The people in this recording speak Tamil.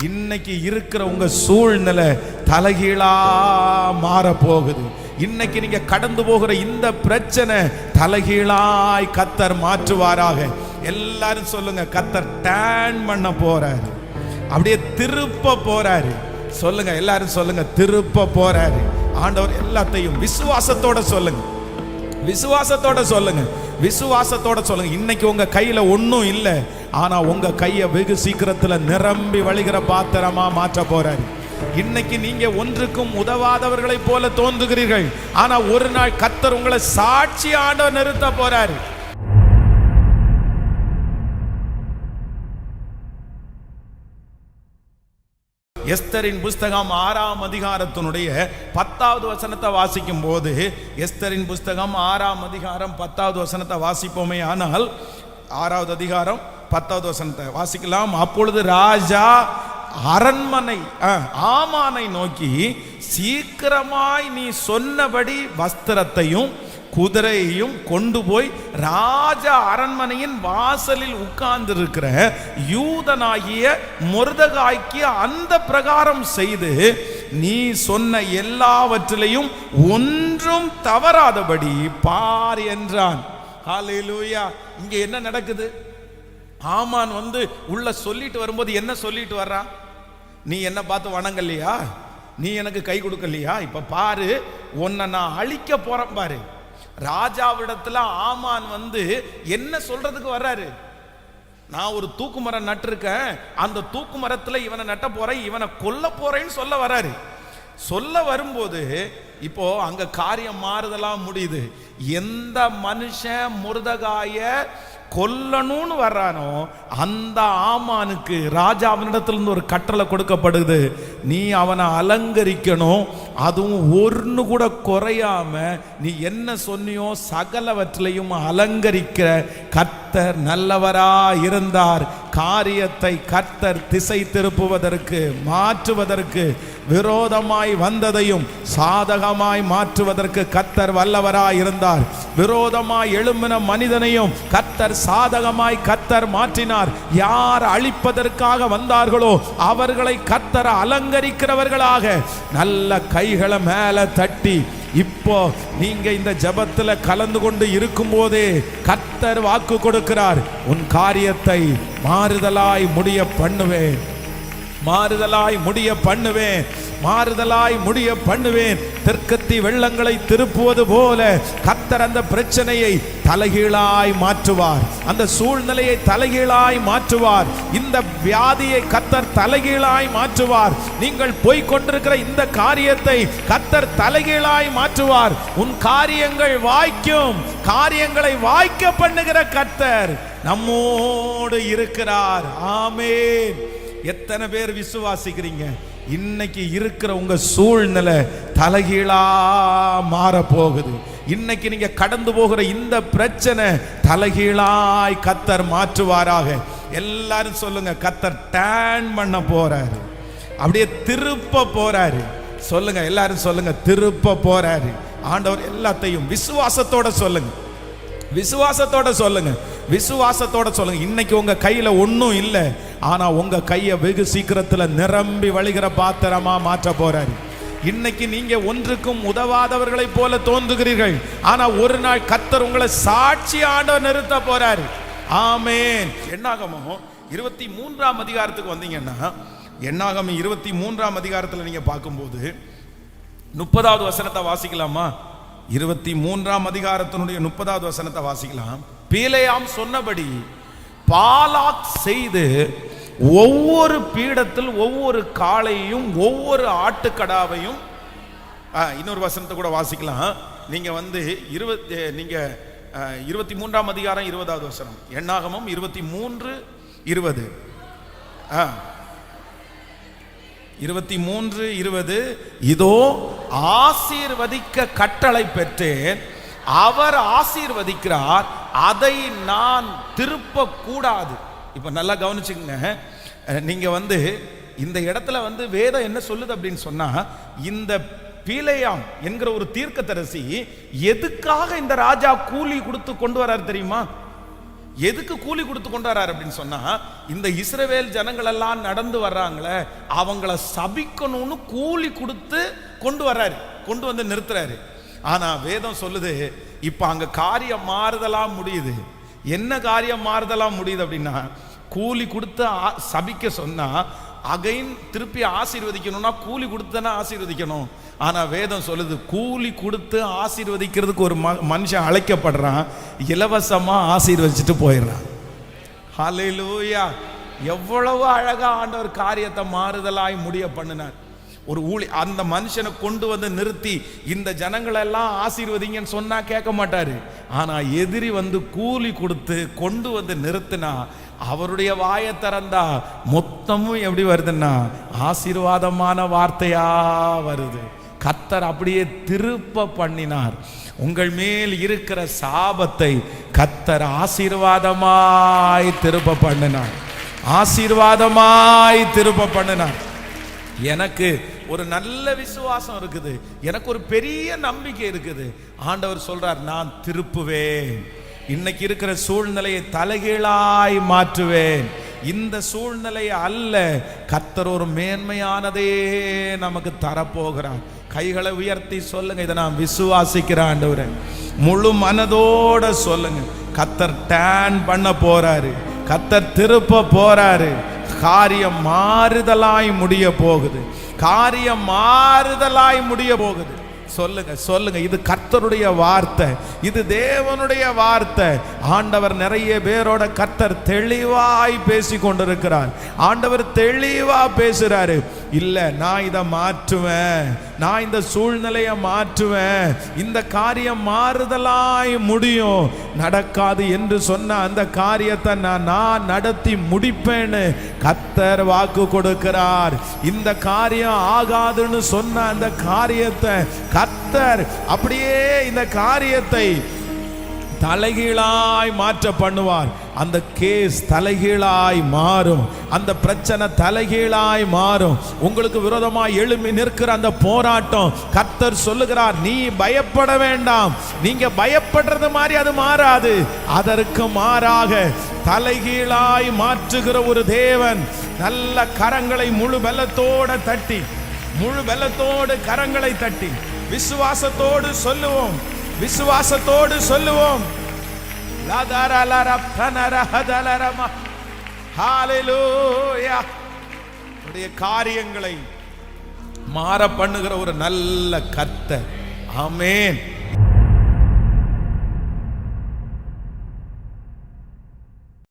இன்னைக்கு இருக்கிற உங்க சூழ்நிலை தலைகீழா மாற போகுது. இன்னைக்கு நீங்க கடந்து போகிற இந்த பிரச்சனை தலைகீழாய் கர்த்தர் மாற்றுவாராக. எல்லாரும் சொல்லுங்க, கர்த்தர் டர்ன் பண்ண போறாரு, அப்படியே திருப்ப போறாரு. சொல்லுங்க, எல்லாரும் சொல்லுங்க, திருப்ப போறாரு. ஆண்டவர் எல்லாத்தையும் விசுவாசத்தோட சொல்லுங்க, விசுவாசத்தோட சொல்லுங்க, விசுவாசத்தோட சொல்லுங்க. இன்னைக்கு உங்க கையில ஒன்றும் இல்லை, ஆனா உங்க கையை வெகு சீக்கிரத்துல நிரம்பி வழிகிற பாத்திரமா மாற்ற போறாரு. இன்னைக்கு நீங்க ஒன்றுக்கும் உதவாதவர்களை போல தோன்றுகிறீர்கள், ஆனா ஒரு நாள் கர்த்தர் உங்களை சாட்சி ஆண்டவர் நிறுத்த போறாரு. எஸ்தரின் புஸ்தகம் 6ஆம் அதிகாரத்தினுடைய 10வது வசனத்தை வாசிக்கும் போது, எஸ்தரின் புஸ்தகம் 6ஆம் அதிகாரம் 10வது வசனத்தை வாசிப்போமே ஆனால், 6வது அதிகாரம் 10வது வசனத்தை வாசிக்கலாம். அப்பொழுது ராஜா அரண்மனை ஆமானை நோக்கி, சீக்கிரமாய் நீ சொன்னபடி வஸ்திரத்தையும் குதிரையையும் கொண்டு போய் ராஜ அரண்மனையின் வாசலில் உட்கார்ந்து இருக்கிற யூதனாகிய மொர்தெகாய்க்கு அந்த பிரகாரம் செய்து நீ சொன்ன எல்லாவற்றிலையும் ஒன்றும் தவறாதபடி பார் என்றான். ஹல்லேலூயா. இங்க என்ன நடக்குது? ஆமான் உள்ள சொல்லிட்டு வரும்போது என்ன சொல்லிட்டு வர்றான்? நீ என்ன பார்த்து வணங்கலையா? நீ எனக்கு கை கொடுக்கலையா? இப்ப பாரு, உன்னை நான் அழிக்க போறேன் பாரு. ராஜாவிடத்துல ஆமான் என்ன சொல்றதுக்கு வர்றாரு? நான் ஒரு தூக்கு மரம் நட்டிருக்கேன், அந்த தூக்கு மரத்துல இவனை நட்ட போறேன், இவனை கொல்ல போறேன்னு சொல்ல வர்றாரு. சொல்ல வரும்போது இப்போ அங்க காரியம் மாறுதலாம் முடியுது. எந்த மனுஷன் மொர்தெகாய கொல்லணும்னு வர்றானோ அந்த ஆமானுக்கு ராஜாவினிடத்திலிருந்து ஒரு கட்டளை கொடுக்கப்படுது. நீ அவனை அலங்கரிக்கணும், அதுவும் ஒன்று கூட குறையாம நீ என்ன சொன்னியோ சகலவற்றிலையும் அலங்கரிக்கிற கர்த்தர் நல்லவரா இருந்தார். காரியத்தை கர்த்தர் திசை திருப்புவதற்கு மாற்றுவதற்கு, விரோதமாய் வந்ததையும் சாதகமாய் மாற்றுவதற்கு கர்த்தர் வல்லவராய் இருந்தார். விரோதமாய் எழும்பின மனிதனையும் கர்த்தர் சாதகமாய் கர்த்தர் மாற்றினார். யார் அழிப்பதற்காக வந்தார்களோ அவர்களை கர்த்தர் அலங்கரிக்கிறவர்களாக. நல்ல கைகளை மேல தட்டி, இப்போ நீங்க இந்த ஜெபத்துல கலந்து கொண்டு இருக்கும் போதே கர்த்தர் வாக்கு கொடுக்கிறார், உன் காரியத்தை மாறுதலாய் முடிய பண்ணுவேன், மாறுதலாய் முடிய பண்ணுவேன், மாறுதலாய் முடிய பண்ணுவேன். தெற்கத்தி வெள்ளங்களை திருப்புவது போல கர்த்தர் அந்த பிரச்சனையை தலைகீழாய் மாற்றுவார், அந்த சூழ்நிலையை தலைகீழாய் மாற்றுவார், இந்த வியாதியை கர்த்தர் தலைகீழாய் மாற்றுவார். நீங்கள் போய் கொண்டிருக்கிற இந்த காரியத்தை கர்த்தர் தலைகீழாய் மாற்றுவார். உன் காரியங்கள் வாய்க்கும், காரியங்களை வாய்க்க பண்ணுகிற கர்த்தர் நம்மோடு இருக்கிறார். ஆமென். எத்தனை பேர் விசுவாசிக்கிறீங்க? இன்னைக்கு இருக்கிற உங்க சூழ்நிலை தலைகீழா மாற போகுது. இன்னைக்கு நீங்க கடந்து போகிற இந்த பிரச்சனை தலைகீழாய் கர்த்தர் மாற்றுவாராக. எல்லாரும் சொல்லுங்க, கர்த்தர் டர்ன் பண்ண போறாரு, அப்படியே திருப்ப போறாரு. சொல்லுங்க, எல்லாரும் சொல்லுங்க, திருப்ப போறாரு. ஆண்டவர் எல்லாத்தையும் விசுவாசத்தோட சொல்லுங்க, விசுவாசத்தோட சொல்லுங்க, விசுவாசத்தோட சொல்லுங்க. இன்னைக்கு உங்க கையில ஒன்றும் இல்லை, ஆனா உங்க கையை வெகு சீக்கிரத்துல நிரம்பி வழிகிற பாத்திரமா மாற்ற போறாரு. இன்னைக்கு நீங்க ஒன்றுக்கும் உதவாதவர்களை போல தோன்றுகிறீர்கள், ஆனா ஒரு நாள் கர்த்தர் உங்களை சாட்சி ஆண்டவர் நிறுத்த போறாரு. ஆமென். என்னாகமம் 23ஆம் அதிகாரத்துக்கு வந்தீங்கன்னா, என்னாகமம் 23ஆம் அதிகாரத்துல நீங்க பார்க்கும்போது 30வது வசனத்தை வாசிக்கலாமா? 23ஆம் அதிகாரத்தினுடைய 30வது வசனத்தை வாசிக்கலாம். பிலேயாம் சொன்னபடி பாலாக் செய்து ஒவ்வொரு பீடத்தில் ஒவ்வொரு காளையையும் ஒவ்வொரு ஆட்டுக்கடாவையும், இன்னொரு வசனத்தை கூட வாசிக்கலாம். நீங்க 23ஆம் அதிகாரம் 20வது வசனம், என்னாகமம் 23:20, 23:20, இதோ ஆசீர்வதிக்க கட்டளை பெற்றேன், அவர் ஆசீர்வதிக்கிறார், அதை நான் திருப்ப கூடாது. இப்ப நல்லா கவனிச்சுக்கங்க. நீங்க இந்த இடத்துல வேதம் என்ன சொல்லுது அப்படின்னு சொன்னா, இந்த பிலேயாம் என்கிற ஒரு தீர்க்கதரிசி எதுக்காக இந்த ராஜா கூலி கொடுத்து கொண்டு வரார் தெரியுமா? எதுக்கு கூலி கொடுத்து கொண்டு வர்றாரு அப்படின்னு சொன்னா, இந்த இஸ்ரவேல் ஜனங்கள் எல்லாம் நடந்து வர்றாங்களே அவங்கள சபிக்கணும்னு கூலி கொடுத்து கொண்டு வர்றாரு, கொண்டு வந்து நிறுத்துறாரு. ஆனா வேதம் சொல்லுது, இப்ப அங்க காரியம் மாறுதலா முடியுது. என்ன காரியம் மாறுதலா முடியுது அப்படின்னா, கூலி கொடுத்து சபிக்க சொன்னா அகைன் திருப்பி ஆசீர்வதிக்கணும்னா கூலி கொடுத்து ஆசீர்வதிக்கணும். ஆனா வேதம் சொல்லுது, கூலி கொடுத்து ஆசீர்வதிக்கிறதுக்கு ஒரு மனுஷன் அழைக்கப்படுறான், இலவசமா ஆசீர்வதிச்சுட்டு போயிடுறான். ஹல்லேலூயா! எவ்வளவு அழகா ஆண்டவர் காரியத்தை மாறுதலாய் முடிய பண்ணினார். ஒரு அந்த மனுஷனை கொண்டு வந்து நிறுத்தி இந்த ஜனங்களை எல்லாம் ஆசீர்வதிங்கன்னு சொன்னா கேட்க மாட்டாரு. ஆனா எதிரி வந்து கூலி கொடுத்து கொண்டு வந்து நிறுத்தினா அவருடைய வாயை திறந்தா மொத்தமும் எப்படி வருதுன்னா ஆசீர்வாதமான வார்த்தையா வருது. கர்த்தர் அப்படியே திருப்ப பண்ணினார். உங்கள் மேல் இருக்கிற சாபத்தை கர்த்தர் ஆசீர்வாதமாய் திருப்ப பண்ணினார். ஆசீர்வாதமாய் திருப்ப பண்ணினார். எனக்கு ஒரு நல்ல விசுவாசம் இருக்குது, எனக்கு ஒரு பெரிய நம்பிக்கை இருக்குது. ஆண்டவர் சொல்றார், நான் திருப்புவேன். இன்னைக்கு இருக்கிற சூழ்நிலையை தலைகீழாய் மாற்றுவேன். இந்த சூழ்நிலையை அல்ல, கர்த்தர் ஒரு மேன்மையானதே நமக்கு தரப்போகிறார். கைகளை உயர்த்தி சொல்லுங்க, இதை நான் விசுவாசிக்கிறேன் ஆண்டவரே. முழு மனதோட சொல்லுங்க, கர்த்தர் டேன் பண்ண போறாரு, கர்த்தர் திருப்ப போறாரு. காரியம் மாறுதலாய் முடிய போகுது, காரியம் மாறுதலாய் முடிய போகுது. சொல்லுங்க சொல்லுங்க, இது கர்த்தருடைய வார்த்தை, இது தேவனுடைய வார்த்தை. ஆண்டவர் நிறைய பேரோட கர்த்தர் தெளிவாய் பேசி கொண்டிருக்கிறார். ஆண்டவர் தெளிவா பேசுறாரு. இல்ல, நான் இதை மாற்றுவேன், நான் இந்த சூழ்நிலையை மாற்றுவேன், இந்த காரியம் மாறுதலாய் முடியும். நடக்காது என்று சொன்ன அந்த காரியத்தை நான் நடத்தி முடிப்பேன்னு கர்த்தர் வாக்கு கொடுக்கிறார். இந்த காரியம் ஆகாதுன்னு சொன்ன அந்த காரியத்தை கர்த்தர் அப்படியே இந்த காரியத்தை தலைகீழாய் மாற்ற பண்ணுவார். அந்த கேஸ் தலைகீழாய் மாறும், அந்த பிரச்சனை தலைகீழாய் மாறும். உங்களுக்கு விரோதமாய் எழும்பி நிற்கிற அந்த போராட்டம் கர்த்தர் சொல்லுகிறார், நீ பயப்பட வேண்டாம். நீங்க பயப்படுறது மாதிரி அது மாறாது, அதற்கு மாறாக தலைகீழாய் மாற்றுகிற ஒரு தேவன். நல்ல கரங்களை முழு பலத்தோட தட்டி, முழு பலத்தோடு கரங்களை தட்டி விசுவாசத்தோடு சொல்லுவோம், விசுவாசத்தோடு சொல்லுவோம். ஹல்லேலூயா! உடைய காரியங்களை மாற பண்ணுகிற ஒரு நல்ல கர்த்தர். ஆமென்.